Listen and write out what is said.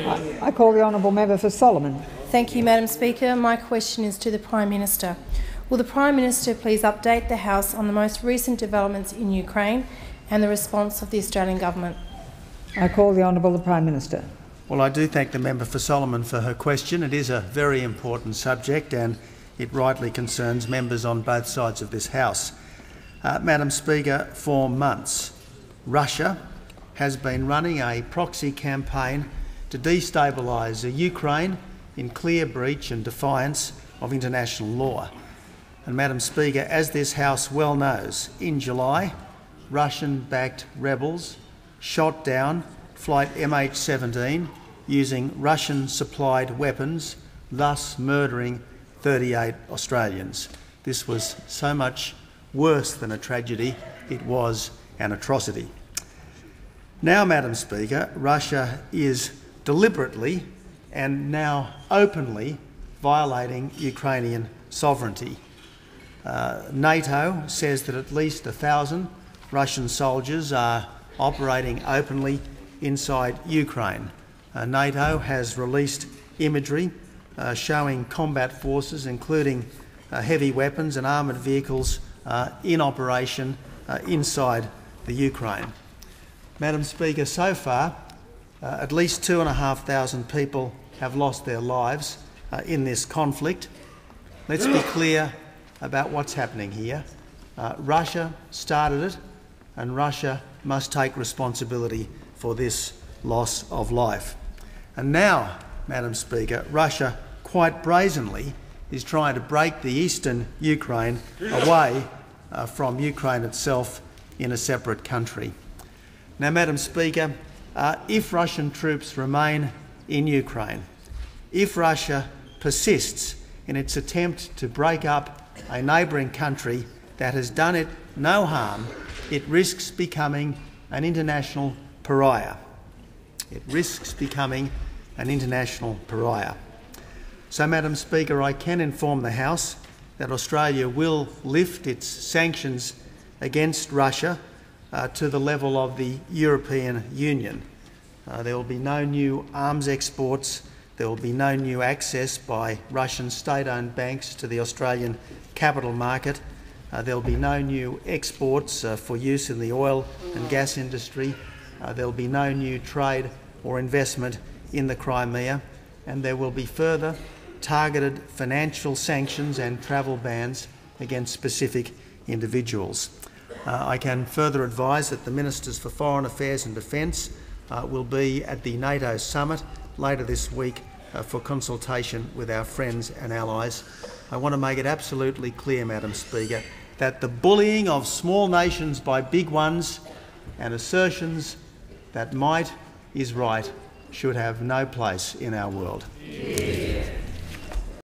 I call the honourable member for Solomon. Thank you, Madam Speaker. My question is to the Prime Minister. Will the Prime Minister please update the House on the most recent developments in Ukraine and the response of the Australian Government? I call the honourable Prime Minister. Well, I do thank the member for Solomon for her question. It is a very important subject and it rightly concerns members on both sides of this House. Madam Speaker, for months, Russia has been running a proxy campaign to destabilise Ukraine in clear breach and defiance of international law. And Madam Speaker, as this House well knows, in July, Russian-backed rebels shot down Flight MH17 using Russian-supplied weapons, thus murdering 38 Australians. This was so much worse than a tragedy, it was an atrocity. Now, Madam Speaker, Russia is deliberately and now openly violating Ukrainian sovereignty. NATO says that at least 1,000 Russian soldiers are operating openly inside Ukraine. NATO has released imagery showing combat forces, including heavy weapons and armoured vehicles, in operation inside the Ukraine. Madam Speaker, so far, at least 2,500 people have lost their lives in this conflict. Let's be clear about what's happening here. Russia started it, and Russia must take responsibility for this loss of life. And now, Madam Speaker, Russia quite brazenly is trying to break the eastern Ukraine away from Ukraine itself in a separate country. Now, Madam Speaker, if Russian troops remain in Ukraine, if Russia persists in its attempt to break up a neighbouring country that has done it no harm, it risks becoming an international pariah. It risks becoming an international pariah. So, Madam Speaker, I can inform the House that Australia will lift its sanctions against Russia to the level of the European Union. There will be no new arms exports. There will be no new access by Russian state-owned banks to the Australian capital market. There will be no new exports for use in the oil and gas industry. There will be no new trade or investment in the Crimea, and there will be further targeted financial sanctions and travel bans against specific individuals. I can further advise that the Ministers for Foreign Affairs and Defence will be at the NATO summit later this week for consultation with our friends and allies. I want to make it absolutely clear, Madam Speaker, that the bullying of small nations by big ones and assertions that might is right should have no place in our world.